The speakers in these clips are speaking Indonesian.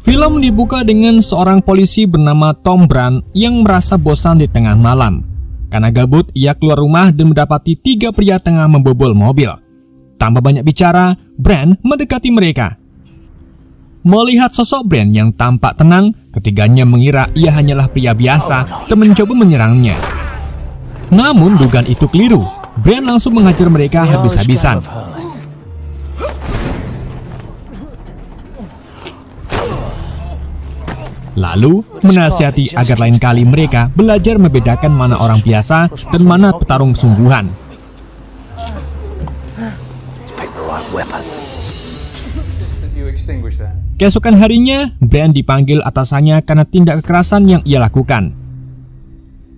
Film dibuka dengan seorang polisi bernama Tom Brand yang merasa bosan di tengah malam. Karena gabut, ia keluar rumah dan mendapati 3 pria tengah membobol mobil. Tanpa banyak bicara, Brand mendekati mereka. Melihat sosok Brand yang tampak tenang, ketiganya mengira ia hanyalah pria biasa dan mencoba menyerangnya. Namun dugaan itu keliru. Brand langsung menghajar mereka habis-habisan. Lalu menasihati agar lain kali mereka belajar membedakan mana orang biasa dan mana petarung sungguhan. Keesokan harinya, Brand dipanggil atasannya karena tindak kekerasan yang ia lakukan.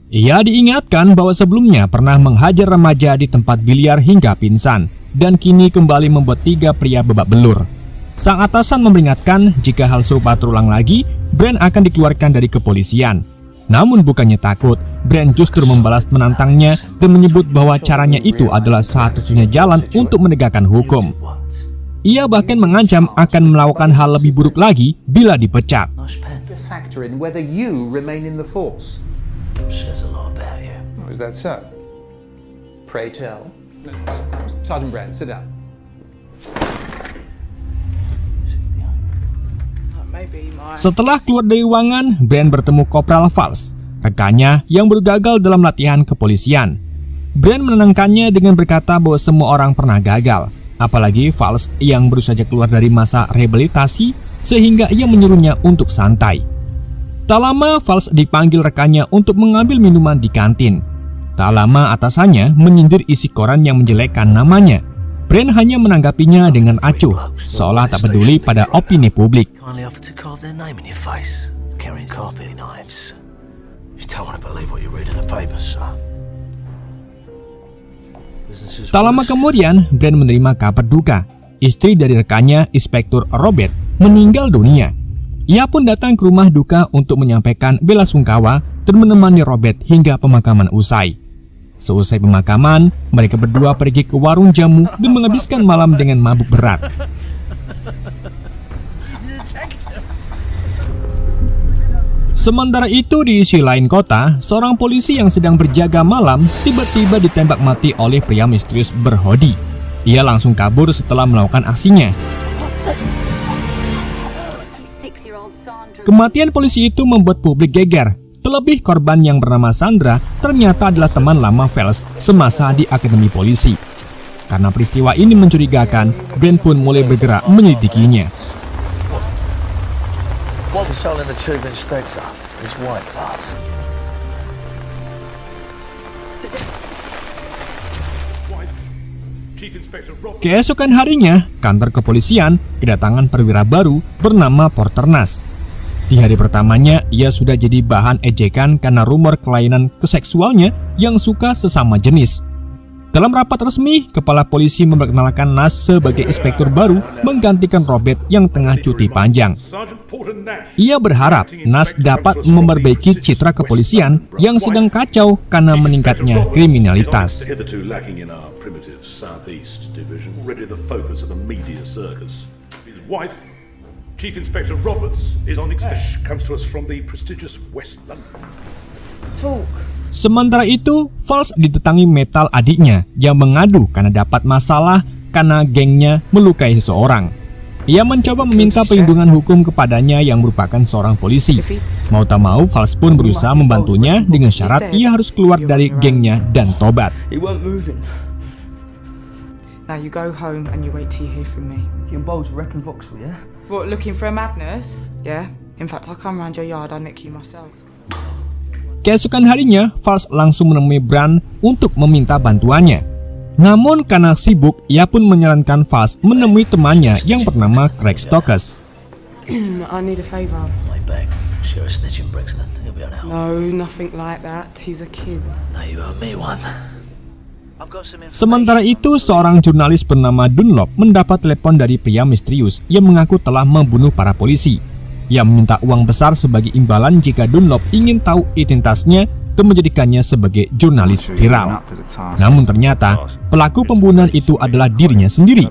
Ia diingatkan bahwa sebelumnya pernah menghajar remaja di tempat biliar hingga pingsan, dan kini kembali membuat 3 pria babak belur. Sang atasan memperingatkan jika hal serupa terulang lagi, Brand akan dikeluarkan dari kepolisian. Namun bukannya takut, Brand justru membalas menantangnya dan menyebut bahwa caranya itu adalah satu-satunya jalan untuk menegakkan hukum. Ia bahkan mengancam akan melakukan hal lebih buruk lagi bila dipecat. Setelah keluar dari ruangan, Brand bertemu Kopral Falls, rekannya yang baru gagal dalam latihan kepolisian. Brand menenangkannya dengan berkata bahwa semua orang pernah gagal, apalagi Falls yang baru saja keluar dari masa rehabilitasi, sehingga ia menyuruhnya untuk santai. Tak lama, Falls dipanggil rekannya untuk mengambil minuman di kantin. Tak lama atasannya menyindir isi koran yang menjelekkan namanya. Brand hanya menanggapinya dengan acuh, seolah tak peduli pada opini publik. Tak lama kemudian, Brand menerima kabar duka. Istri dari rekannya, Inspektur Robert, meninggal dunia. Ia pun datang ke rumah duka untuk menyampaikan belasungkawa dan menemani Robert hingga pemakaman usai. Seusai pemakaman, mereka berdua pergi ke warung jamu dan menghabiskan malam dengan mabuk berat. Sementara itu di sisi lain kota, seorang polisi yang sedang berjaga malam tiba-tiba ditembak mati oleh pria misterius berhoodie. Ia langsung kabur setelah melakukan aksinya. Kematian polisi itu membuat publik geger. Terlebih korban yang bernama Sandra ternyata adalah teman lama Falls semasa di Akademi Polisi. Karena peristiwa ini mencurigakan, Brand pun mulai bergerak menyelidikinya. Keesokan harinya, kantor kepolisian kedatangan perwira baru bernama Porter Nash. Di hari pertamanya, ia sudah jadi bahan ejekan karena rumor kelainan keseksualnya yang suka sesama jenis. Dalam rapat resmi, kepala polisi memperkenalkan Nash sebagai inspektur baru menggantikan Robert yang tengah cuti panjang. Ia berharap Nash dapat memperbaiki citra kepolisian yang sedang kacau karena meningkatnya kriminalitas. Chief Inspector Roberts is on extension. Comes to us from the prestigious West London. Sementara itu, Falls ditetangi Metal adiknya yang mengadu karena dapat masalah karena gengnya melukai seseorang. Ia mencoba meminta perlindungan hukum kepadanya yang merupakan seorang polisi. Mau tak mau, Falls pun berusaha membantunya dengan syarat ia harus keluar dari gengnya dan tobat. Now you go home and you wait till you hear from me. You involved wrecking Vauxhall, yeah? What, looking for a madness? Yeah. In fact, I'll come round your yard, I'll nick you myself. Keesokan harinya, Falls langsung menemui Brand untuk meminta bantuannya. Namun karena sibuk, ia pun menyarankan Falls menemui temannya yang bernama Craig Stokes. I need a favor. My bag. Share a snitch in Brixton. He'll be on out. No, nothing like that. He's a kid. No, you owe me one. Sementara itu, seorang jurnalis bernama Dunlop mendapat telepon dari pria misterius yang mengaku telah membunuh para polisi. Ia meminta uang besar sebagai imbalan jika Dunlop ingin tahu identitasnya dan menjadikannya sebagai jurnalis viral. Namun ternyata, pelaku pembunuhan itu adalah dirinya sendiri.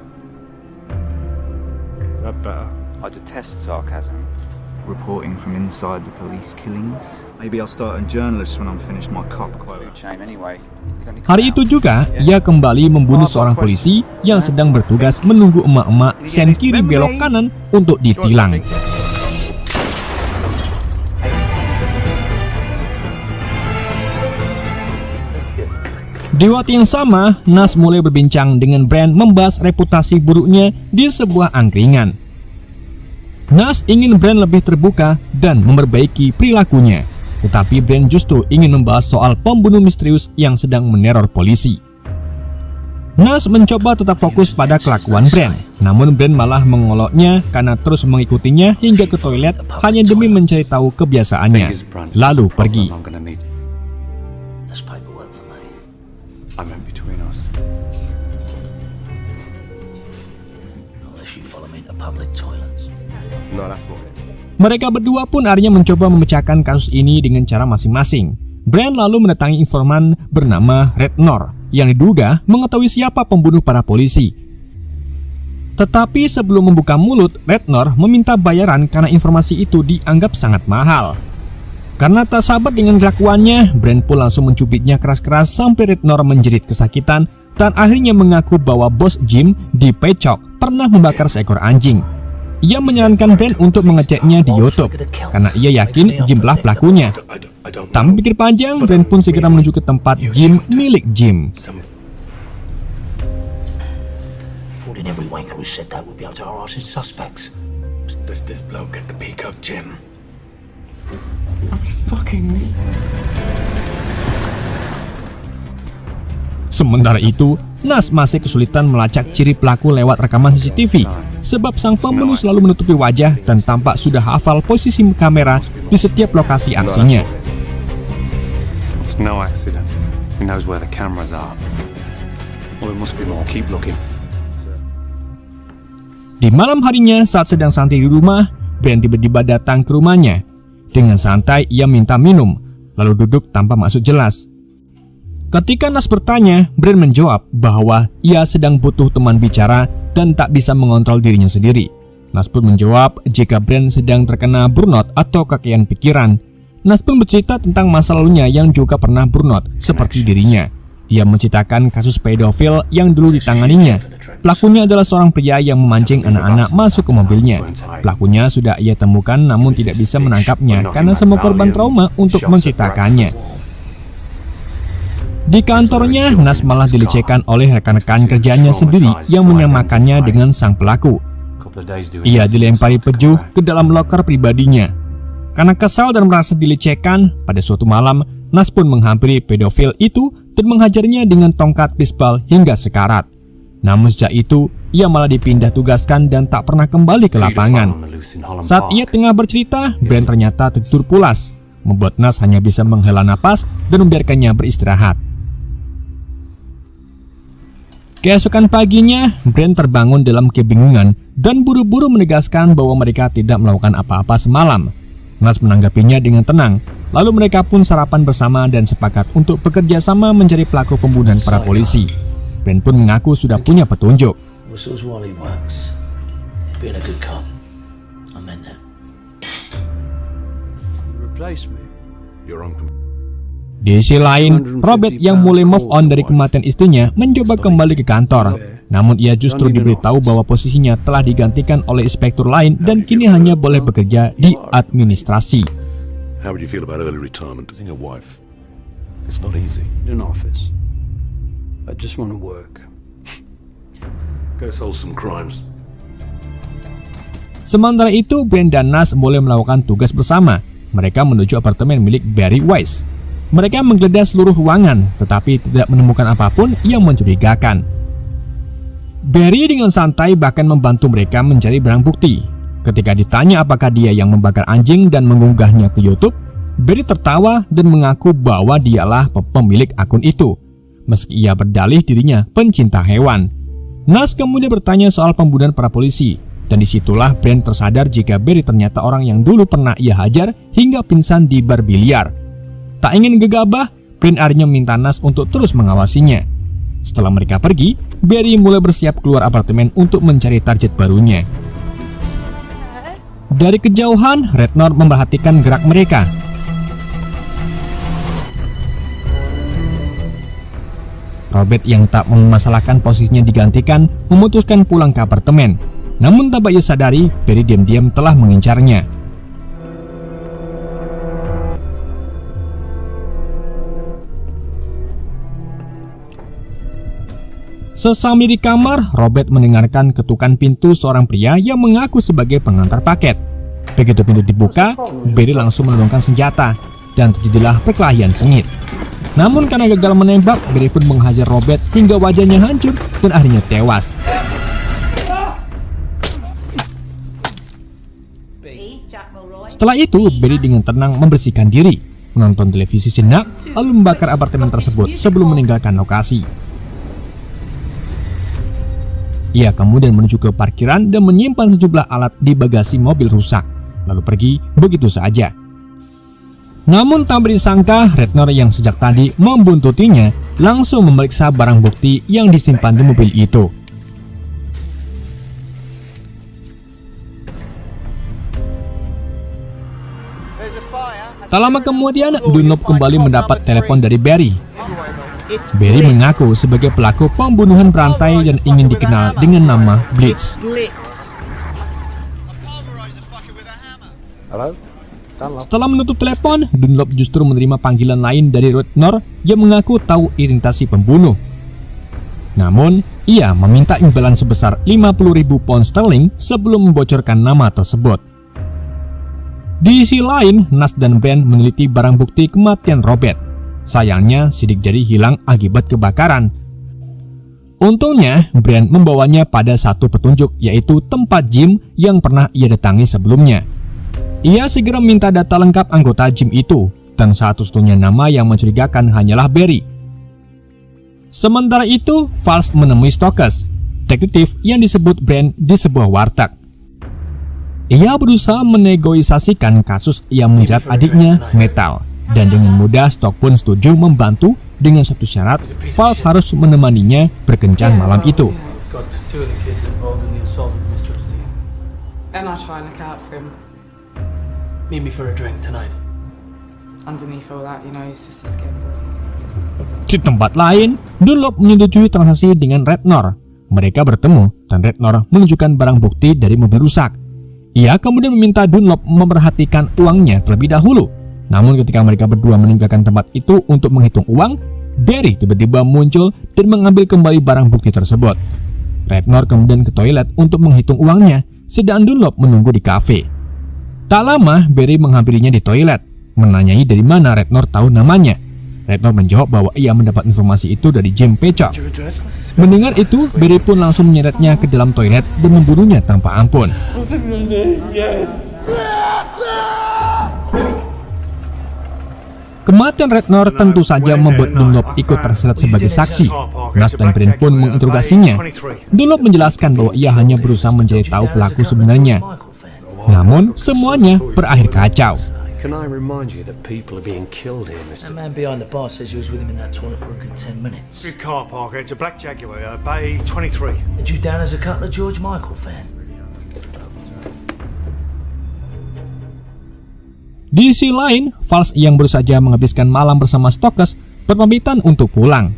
reporting from inside the police killings. Maybe I'll start a journalist when I'm finished my cop quota. Hari itu juga, ia kembali membunuh seorang polisi yang sedang bertugas menunggu emak-emak sen kiri belok kanan untuk ditilang. Di waktu yang sama, Nas mulai berbincang dengan Brand membahas reputasi buruknya di sebuah angkringan. Nas ingin Brand lebih terbuka dan memperbaiki perilakunya, tetapi Brand justru ingin membahas soal pembunuh misterius yang sedang meneror polisi. Nas mencoba tetap fokus pada kelakuan Brand, namun Brand malah mengoloknya karena terus mengikutinya hingga ke toilet hanya demi mencari tahu kebiasaannya, lalu pergi. That's paperwork for me. I meant between us. Not unless you follow me to public toilets. No, that's not it. Mereka berdua pun akhirnya mencoba memecahkan kasus ini dengan cara masing-masing. Brand lalu mendatangi informan bernama Rednor yang diduga mengetahui siapa pembunuh para polisi. Tetapi sebelum membuka mulut, Rednor meminta bayaran karena informasi itu dianggap sangat mahal. Karena tak sabar dengan kelakuannya, Brand pun langsung mencubitnya keras-keras sampai Rednor menjerit kesakitan dan akhirnya mengaku bahwa bos Jim di Pechok pernah membakar seekor anjing. Ia menyarankan Brand untuk mengeceknya di YouTube karena ia yakin Jimlah pelakunya. Tanpa pikir panjang, Brand pun segera menuju ke tempat Jim milik Jim. Wouldn't every wanker who said that would be able to harass his suspects? Does this bloke get the peacock, Jim? Fucking me. Sementara itu, Nas masih kesulitan melacak ciri pelaku lewat rekaman CCTV sebab sang pembunuh selalu menutupi wajah dan tampak sudah hafal posisi kamera di setiap lokasi aksinya. It's no accident. He knows where the cameras are. Well, there must be more. Keep looking. Di malam harinya saat sedang santai di rumah, Brand tiba-tiba datang ke rumahnya. Dengan santai ia minta minum, lalu duduk tanpa maksud jelas. Ketika Nas bertanya, Brand menjawab bahwa ia sedang butuh teman bicara dan tak bisa mengontrol dirinya sendiri. Nas pun menjawab jika Brand sedang terkena burnout atau kekean pikiran. Nas pun bercerita tentang masa lalunya yang juga pernah burnout seperti dirinya. Ia menceritakan kasus pedofil yang dulu ditanganinya. Pelakunya adalah seorang pria yang memancing anak-anak masuk ke mobilnya. Pelakunya sudah ia temukan namun tidak bisa menangkapnya karena semua korban trauma untuk menceritakannya. Di kantornya, Nas malah dilecehkan oleh rekan-rekan kerjanya sendiri yang menyamakannya dengan sang pelaku. Ia dilempari peju ke dalam loker pribadinya. Karena kesal dan merasa dilecehkan, pada suatu malam, Nas pun menghampiri pedofil itu dan menghajarnya dengan tongkat bisbal hingga sekarat. Namun sejak itu, ia malah dipindah tugaskan dan tak pernah kembali ke lapangan. Saat ia tengah bercerita, Brand ternyata tertidur pulas, membuat Nas hanya bisa menghela napas dan membiarkannya beristirahat. Keesokan paginya, Brand terbangun dalam kebingungan dan buru-buru menegaskan bahwa mereka tidak melakukan apa-apa semalam. Nas menanggapinya dengan tenang, lalu mereka pun sarapan bersama dan sepakat untuk bekerja sama mencari pelaku pembunuhan para polisi. Brand pun mengaku sudah punya petunjuk. Whistles while he works. Being a good cop. I meant that. Replace me. Your uncle. Di sisi lain, Robert yang mulai move on dari kematian istrinya mencoba kembali ke kantor. Namun ia justru diberitahu bahwa posisinya telah digantikan oleh inspektur lain dan kini hanya boleh bekerja di administrasi. How would you feel about early retirement? Losing a wife. It's not easy. In an office. I just want to work. Go solve some crimes. Sementara itu, Brand dan Nas boleh melakukan tugas bersama. Mereka menuju apartemen milik Barry Weiss. Mereka menggeledah seluruh ruangan, tetapi tidak menemukan apapun yang mencurigakan. Barry dengan santai bahkan membantu mereka mencari barang bukti. Ketika ditanya apakah dia yang membakar anjing dan mengunggahnya ke YouTube, Barry tertawa dan mengaku bahwa dialah pemilik akun itu, meski ia berdalih dirinya pencinta hewan. Nas kemudian bertanya soal pembunuhan para polisi, dan disitulah Brand tersadar jika Barry ternyata orang yang dulu pernah ia hajar hingga pingsan di bar biliar. Tak ingin gegabah, Brand akhirnya meminta Nas untuk terus mengawasinya. Setelah mereka pergi, Barry mulai bersiap keluar apartemen untuk mencari target barunya. Dari kejauhan, Rednor memperhatikan gerak mereka. Robert yang tak memasalahkan posisinya digantikan memutuskan pulang ke apartemen. Namun tanpa ia sadari, Barry diam-diam telah mengincarnya. Sesampai di kamar, Robert mendengarkan ketukan pintu seorang pria yang mengaku sebagai pengantar paket. Begitu pintu dibuka, Barry langsung menodongkan senjata dan terjadilah perkelahian sengit. Namun karena gagal menembak, Barry pun menghajar Robert hingga wajahnya hancur dan akhirnya tewas. Setelah itu, Barry dengan tenang membersihkan diri, menonton televisi sejenak, lalu membakar apartemen tersebut sebelum meninggalkan lokasi. Ia kemudian menuju ke parkiran dan menyimpan sejumlah alat di bagasi mobil rusak, lalu pergi begitu saja. Namun tak disangka, Rednor yang sejak tadi membuntutinya langsung memeriksa barang bukti yang disimpan di mobil itu. Tak lama kemudian, Dunlop kembali mendapat telepon dari Barry. Barry mengaku sebagai pelaku pembunuhan berantai dan ingin dikenal dengan nama Blitz. Setelah menutup telepon, Dunlop justru menerima panggilan lain dari Rednor yang mengaku tahu orientasi pembunuh. Namun, ia meminta imbalan sebesar 50.000 pound sterling sebelum membocorkan nama tersebut. Di sisi lain, Nas dan Brand meneliti barang bukti kematian Robert. Sayangnya, sidik jari hilang akibat kebakaran. Untungnya, Brand membawanya pada satu petunjuk, yaitu tempat gym yang pernah ia datangi sebelumnya. Ia segera minta data lengkap anggota gym itu, dan satu-satunya nama yang mencurigakan hanyalah Barry. Sementara itu, Falls menemui Stokes, detektif yang disebut Brand di sebuah warteg. Ia berusaha menegosiasikan kasus yang menjerat adiknya, Metal, dan dengan mudah Stock pun setuju membantu dengan satu syarat, Falls harus menemaninya berkencan malam itu. And I try and look out for him. Meet me for a drink tonight. Underneath all that, you know, he's just a skin. Di tempat lain, Dunlop menyetujui transaksi dengan Rednor. Mereka bertemu dan Rednor menunjukkan barang bukti dari mobil rusak. Ia kemudian meminta Dunlop memperhatikan uangnya terlebih dahulu. Namun ketika mereka berdua meninggalkan tempat itu untuk menghitung uang, Barry tiba-tiba muncul dan mengambil kembali barang bukti tersebut. Rednor kemudian ke toilet untuk menghitung uangnya, sedang Dunlop menunggu di kafe. Tak lama, Barry menghampirinya di toilet, menanyai dari mana Rednor tahu namanya. Rednor menjawab bahwa ia mendapat informasi itu dari Jim Pechok. Mendengar itu, Barry pun langsung menyeretnya ke dalam toilet dan membunuhnya tanpa ampun. Kematian Rednor tentu saja membuat Dunlop ikut terseret sebagai saksi. Nas dan Brand pun menginterogasinya. Dunlop menjelaskan bahwa ia hanya berusaha mencari tahu pelaku sebenarnya. Namun, semuanya berakhir kacau. Can I remind you that people are being killed here, That mister? man behind the bar says you was with him in that toilet for a good 10 minutes. Good car park. It's a black Jaguar, Bay 23. Had you down as a Cutler George Michael fan? Di sisi lain, Falls yang baru saja menghabiskan malam bersama Stokes berpamitan untuk pulang.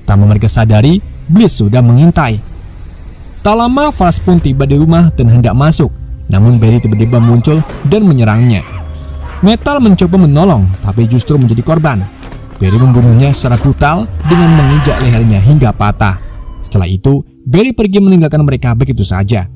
Tanpa mereka sadari, Blitz sudah mengintai. Tak lama, Falls pun tiba di rumah dan hendak masuk. Namun Barry tiba-tiba muncul dan menyerangnya. Metal mencoba menolong, tapi justru menjadi korban. Barry membunuhnya secara brutal dengan menginjak lehernya hingga patah. Setelah itu, Barry pergi meninggalkan mereka begitu saja.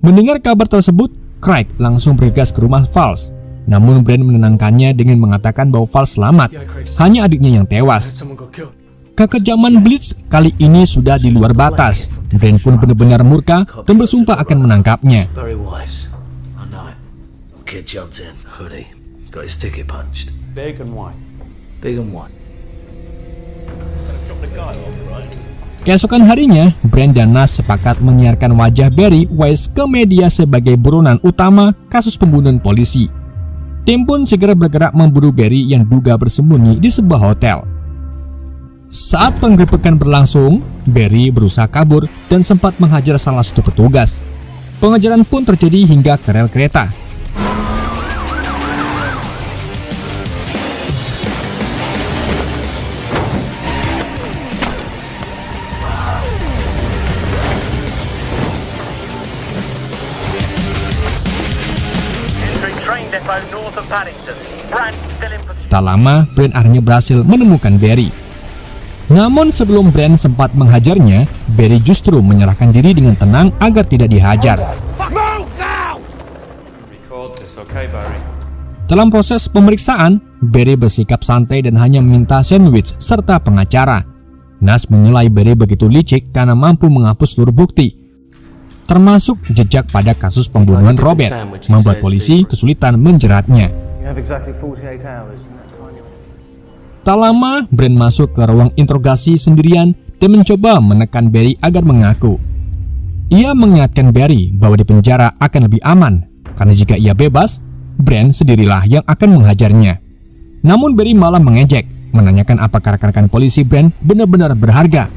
Mendengar kabar tersebut, Craig langsung bergegas ke rumah Falls. Namun Brand menenangkannya dengan mengatakan bahwa Falls selamat, hanya adiknya yang tewas. Someone got killed. Kekejaman Blitz kali ini sudah di luar batas. Brand pun benar-benar murka dan bersumpah akan menangkapnya. Very wise. I know it. Kid jumped in, hoodie. Got his ticket punched. Big and white. Big and white. Keesokan harinya, Brand dan Nas sepakat menyiarkan wajah Barry Weiss ke media sebagai buronan utama kasus pembunuhan polisi. Tim pun segera bergerak memburu Barry yang duga bersembunyi di sebuah hotel. Saat penggerbekan berlangsung, Barry berusaha kabur dan sempat menghajar salah satu petugas. Pengejaran pun terjadi hingga ke rel kereta. Tak lama, Brand akhirnya berhasil menemukan Barry. Namun sebelum Brand sempat menghajarnya, Barry justru menyerahkan diri dengan tenang agar tidak dihajar. Dalam proses pemeriksaan, Barry bersikap santai dan hanya meminta sandwich serta pengacara. Nas menilai Barry begitu licik karena mampu menghapus seluruh bukti, termasuk jejak pada kasus pembunuhan Robert, membuat polisi kesulitan menjeratnya. Tak lama, Brand masuk ke ruang interogasi sendirian dan mencoba menekan Barry agar mengaku. Ia mengingatkan Barry bahwa di penjara akan lebih aman, karena jika ia bebas, Brand sendirilah yang akan menghajarnya. Namun Barry malah mengejek, menanyakan apakah rekan-rekan polisi Brand benar-benar berharga.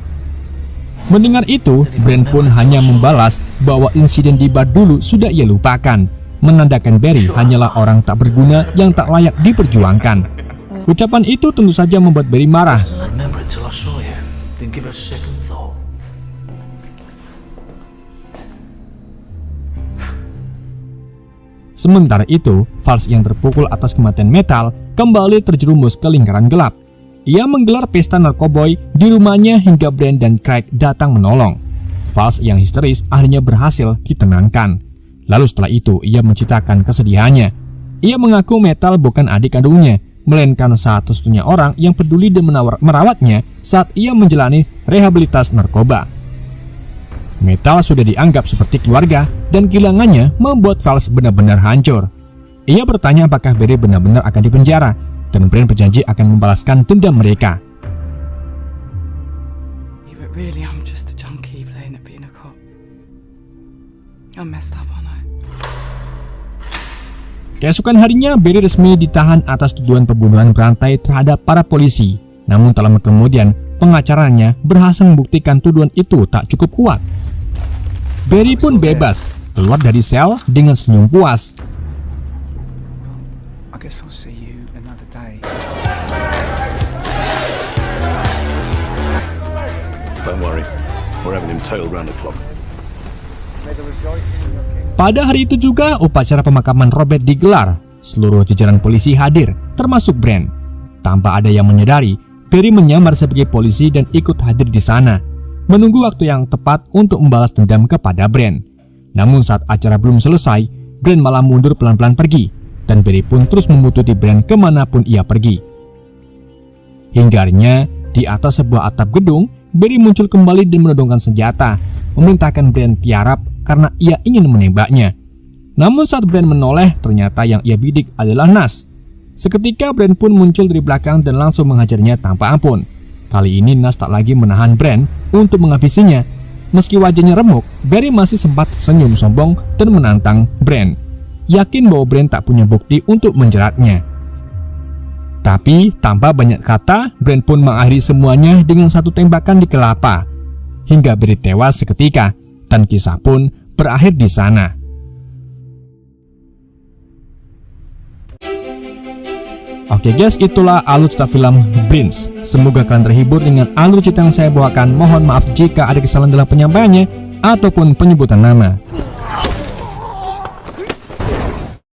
Mendengar itu, Brand pun hanya membalas bahwa insiden di bar dulu sudah ia lupakan, menandakan Barry hanyalah orang tak berguna yang tak layak diperjuangkan. Ucapan itu tentu saja membuat Barry marah. Sementara itu, Fals yang terpukul atas kematian Metal kembali terjerumus ke lingkaran gelap. Ia menggelar pesta narkoboy di rumahnya hingga Brand dan Craig datang menolong. Fals yang histeris akhirnya berhasil ditenangkan. Lalu setelah itu ia menceritakan kesedihannya. Ia mengaku Metal bukan adik kandungnya, melainkan satu-satunya orang yang peduli dan merawatnya saat ia menjalani rehabilitas narkoba. Metal sudah dianggap seperti keluarga dan kehilangannya membuat Fals benar-benar hancur. Ia bertanya apakah Barry benar-benar akan dipenjara, dan Brand berjanji akan membalaskan dendam mereka. Yeah, but really, I'm just a junkie playing at being a cop. I'm messed up, aren't I? Keesokan harinya, Barry resmi ditahan atas tuduhan pembunuhan berantai terhadap para polisi. Namun tak lama kemudian, pengacaranya berhasil membuktikan tuduhan itu tak cukup kuat. Barry pun bebas, keluar dari sel dengan senyum puas. I guess I'll see you another day. Don't worry, we're having him tailed round the clock. Pada hari itu juga upacara pemakaman Robert digelar. Seluruh jajaran polisi hadir, termasuk Brand. Tanpa ada yang menyadari, Barry menyamar sebagai polisi dan ikut hadir di sana, menunggu waktu yang tepat untuk membalas dendam kepada Brand. Namun saat acara belum selesai, Brand malah mundur pelan-pelan pergi, dan Barry pun terus membututi Brand kemanapun ia pergi. Hingga akhirnya, di atas sebuah atap gedung, Barry muncul kembali dan menodongkan senjata, memerintahkan Brand tiarap karena ia ingin menembaknya. Namun saat Brand menoleh, ternyata yang ia bidik adalah Nas. Seketika Brand pun muncul dari belakang dan langsung menghajarnya tanpa ampun. Kali ini Nas tak lagi menahan Brand untuk menghabisinya. Meski wajahnya remuk, Barry masih sempat senyum sombong dan menantang Brand, yakin bahwa Brand tak punya bukti untuk menjeratnya. Tapi tanpa banyak kata, Brand pun mengakhiri semuanya dengan satu tembakan di kelapa, hingga Barry tewas seketika, dan kisah pun berakhir di sana. Oke guys, itulah alur cerita film Prince. Semoga kalian terhibur dengan alur cerita yang saya bawakan. Mohon maaf jika ada kesalahan dalam penyampaiannya ataupun penyebutan nama.